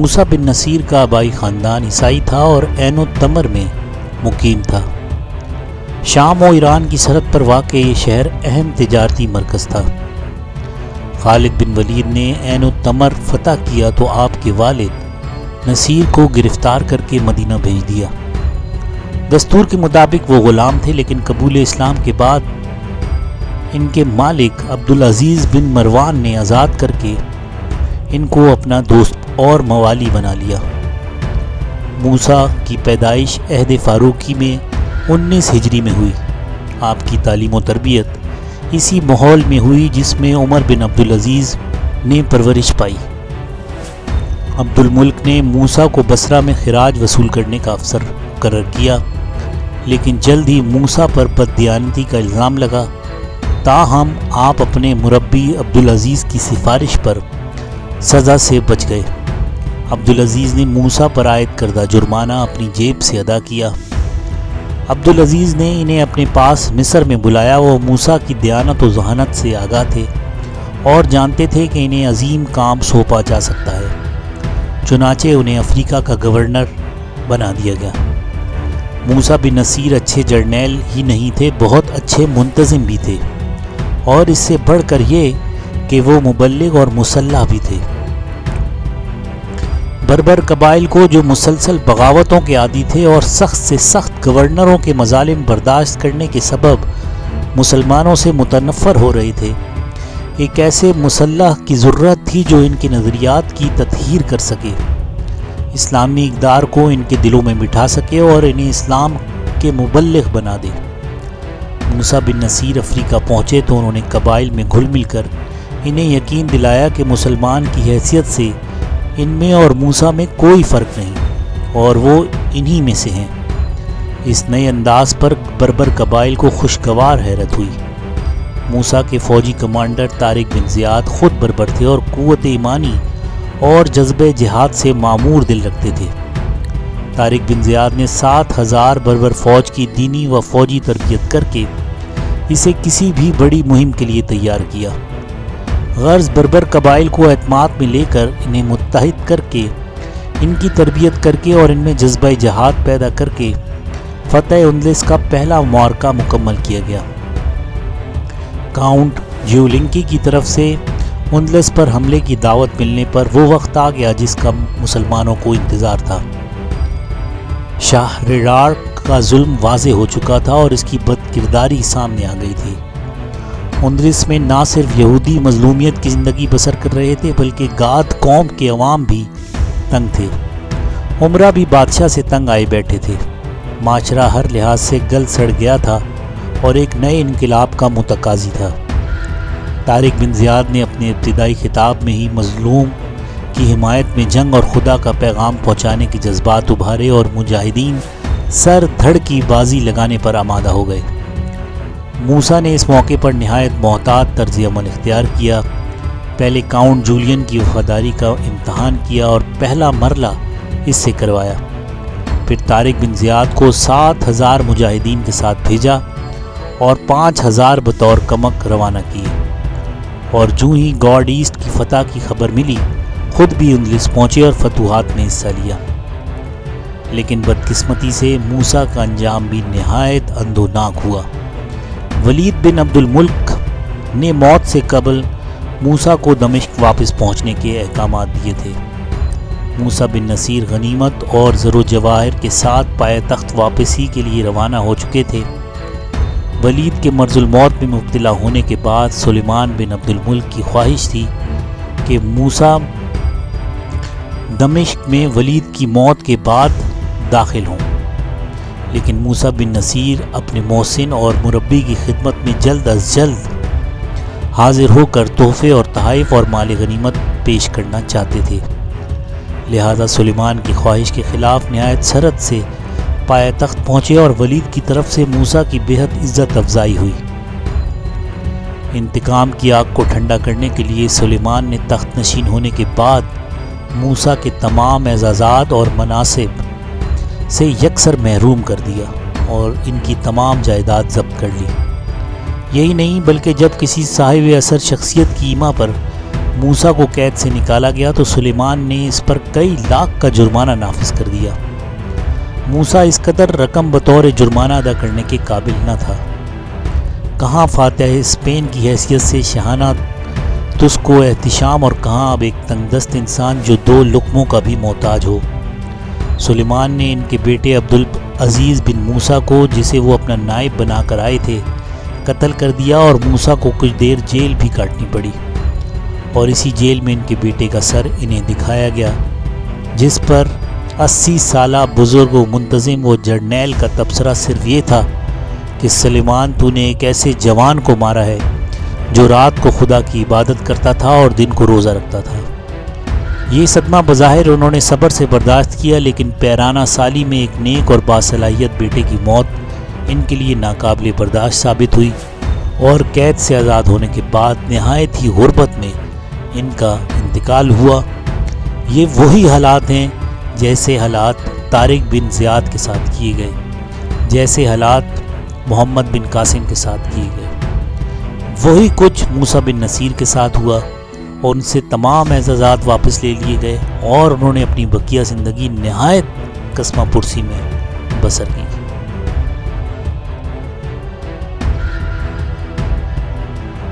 موسیٰ بن نصیر کا آبائی خاندان عیسائی تھا اور عین التمر میں مقیم تھا۔ شام و ایران کی سرحد پر واقع یہ شہر اہم تجارتی مرکز تھا۔ خالد بن ولید نے عین التمر فتح کیا تو آپ کے والد نصیر کو گرفتار کر کے مدینہ بھیج دیا۔ دستور کے مطابق وہ غلام تھے، لیکن قبول اسلام کے بعد ان کے مالک عبدالعزیز بن مروان نے آزاد کر کے ان کو اپنا دوست اور موالی بنا لیا۔ موسیٰ کی پیدائش عہد فاروقی میں 19 ہجری میں ہوئی۔ آپ کی تعلیم و تربیت اسی ماحول میں ہوئی جس میں عمر بن عبدالعزیز نے پرورش پائی۔ عبد الملک نے موسیٰ کو بصرہ میں خراج وصول کرنے کا افسر مقرر کیا، لیکن جلد ہی موسیٰ پر بددیانتی کا الزام لگا۔ تاہم آپ اپنے مربی عبدالعزیز کی سفارش پر سزا سے بچ گئے۔ عبدالعزیز نے موسیٰ پر عائد کردہ جرمانہ اپنی جیب سے ادا کیا۔ عبدالعزیز نے انہیں اپنے پاس مصر میں بلایا۔ وہ موسیٰ کی دیانت و ذہانت سے آگاہ تھے اور جانتے تھے کہ انہیں عظیم کام سونپا جا سکتا ہے، چنانچہ انہیں افریقہ کا گورنر بنا دیا گیا۔ موسیٰ بن نصیر اچھے جرنیل ہی نہیں تھے، بہت اچھے منتظم بھی تھے، اور اس سے بڑھ کر یہ کہ وہ مبلغ اور مسلح بھی تھے۔ بربر قبائل کو جو مسلسل بغاوتوں کے عادی تھے اور سخت سے سخت گورنروں کے مظالم برداشت کرنے کے سبب مسلمانوں سے متنفر ہو رہے تھے، ایک ایسے مسلح کی ضرورت تھی جو ان کے نظریات کی تطہیر کر سکے، اسلامی اقدار کو ان کے دلوں میں بٹھا سکے اور انہیں اسلام کے مبلغ بنا دے۔ موسیٰ بن نصیر افریقہ پہنچے تو انہوں نے قبائل میں گھل مل کر انہیں یقین دلایا کہ مسلمان کی حیثیت سے ان میں اور موسیٰ میں کوئی فرق نہیں اور وہ انہی میں سے ہیں۔ اس نئے انداز پر بربر قبائل کو خوشگوار حیرت ہوئی۔ موسیٰ کے فوجی کمانڈر طارق بن زیاد خود بربر تھے اور قوت ایمانی اور جذبہ جہاد سے معمور دل رکھتے تھے۔ طارق بن زیاد نے 7,000 بربر فوج کی دینی و فوجی تربیت کر کے اسے کسی بھی بڑی مہم کے لیے تیار کیا۔ غرض بربر قبائل کو اعتماد میں لے کر انہیں متحد کر کے، ان کی تربیت کر کے اور ان میں جذبہ جہاد پیدا کر کے فتح اندلس کا پہلا معرکہ مکمل کیا گیا۔ کاؤنٹ جیولنکی کی طرف سے اندلس پر حملے کی دعوت ملنے پر وہ وقت آ گیا جس کا مسلمانوں کو انتظار تھا۔ شاہ ریڈار کا ظلم واضح ہو چکا تھا اور اس کی بد کرداری سامنے آ گئی تھی۔ اندلس میں نہ صرف یہودی مظلومیت کی زندگی بسر کر رہے تھے بلکہ گاد قوم کے عوام بھی تنگ تھے۔ عمرہ بھی بادشاہ سے تنگ آئے بیٹھے تھے۔ معاشرہ ہر لحاظ سے گل سڑ گیا تھا اور ایک نئے انقلاب کا متقاضی تھا۔ طارق بن زیاد نے اپنے ابتدائی خطاب میں ہی مظلوم کی حمایت میں جنگ اور خدا کا پیغام پہنچانے کے جذبات ابھارے اور مجاہدین سر دھڑ کی بازی لگانے پر آمادہ ہو گئے۔ موسیٰ نے اس موقع پر نہایت محتاط طرز عمل اختیار کیا۔ پہلے کاؤنٹ جولین کی وفاداری کا امتحان کیا اور پہلا مرلہ اس سے کروایا۔ پھر طارق بن زیاد کو 7,000 مجاہدین کے ساتھ بھیجا اور 5,000 بطور کمک روانہ کیے، اور جو ہی گارڈ ایسٹ کی فتح کی خبر ملی خود بھی اندلس پہنچے اور فتوحات میں حصہ لیا۔ لیکن بدقسمتی سے موسیٰ کا انجام بھی نہایت اندھوناک ہوا۔ ولید بن عبد الملک نے موت سے قبل موسیٰ کو دمشق واپس پہنچنے کے احکامات دیے تھے۔ موسیٰ بن نصیر غنیمت اور زر و جواہر کے ساتھ پائے تخت واپسی کے لیے روانہ ہو چکے تھے۔ ولید کے مرض الموت میں مبتلا ہونے کے بعد سلیمان بن عبد الملک کی خواہش تھی کہ موسیٰ دمشق میں ولید کی موت کے بعد داخل ہوں، لیکن موسیٰ بن نصیر اپنے محسن اور مربی کی خدمت میں جلد از جلد حاضر ہو کر تحفے اور تحائف اور مال غنیمت پیش کرنا چاہتے تھے۔ لہذا سلیمان کی خواہش کے خلاف نہایت سرعت سے پائے تخت پہنچے اور ولید کی طرف سے موسیٰ کی بےحد عزت افزائی ہوئی۔ انتقام کی آگ کو ٹھنڈا کرنے کے لیے سلیمان نے تخت نشین ہونے کے بعد موسیٰ کے تمام اعزازات اور مناصب سے یکسر محروم کر دیا اور ان کی تمام جائیداد ضبط کر لی۔ یہی نہیں بلکہ جب کسی صاحب اثر شخصیت کی ایما پر موسیٰ کو قید سے نکالا گیا تو سلیمان نے اس پر کئی لاکھ کا جرمانہ نافذ کر دیا۔ موسیٰ اس قدر رقم بطور جرمانہ ادا کرنے کے قابل نہ تھا۔ کہاں فاتح اسپین کی حیثیت سے شاہانہ تسک و احتشام، اور کہاں اب ایک تنگ دست انسان جو 2 لقموں کا بھی محتاج ہو۔ سلیمان نے ان کے بیٹے عبدالعزیز بن موسیٰ کو، جسے وہ اپنا نائب بنا کر آئے تھے، قتل کر دیا اور موسیٰ کو کچھ دیر جیل بھی کاٹنی پڑی، اور اسی جیل میں ان کے بیٹے کا سر انہیں دکھایا گیا، جس پر 80 سالہ بزرگ و منتظم و جرنیل کا تبصرہ صرف یہ تھا کہ سلیمان تو نے ایک ایسے جوان کو مارا ہے جو رات کو خدا کی عبادت کرتا تھا اور دن کو روزہ رکھتا تھا۔ یہ صدمہ بظاہر انہوں نے صبر سے برداشت کیا، لیکن پیرانہ سالی میں ایک نیک اور باصلاحیت بیٹے کی موت ان کے لیے ناقابل برداشت ثابت ہوئی، اور قید سے آزاد ہونے کے بعد نہایت ہی غربت میں ان کا انتقال ہوا۔ یہ وہی حالات ہیں جیسے حالات طارق بن زیاد کے ساتھ کیے گئے، جیسے حالات محمد بن قاسم کے ساتھ کیے گئے، وہی کچھ موسیٰ بن نصیر کے ساتھ ہوا، اور ان سے تمام اعزازات واپس لے لیے گئے، اور انہوں نے اپنی بقیہ زندگی نہایت قسمہ پرسی میں بسر کی۔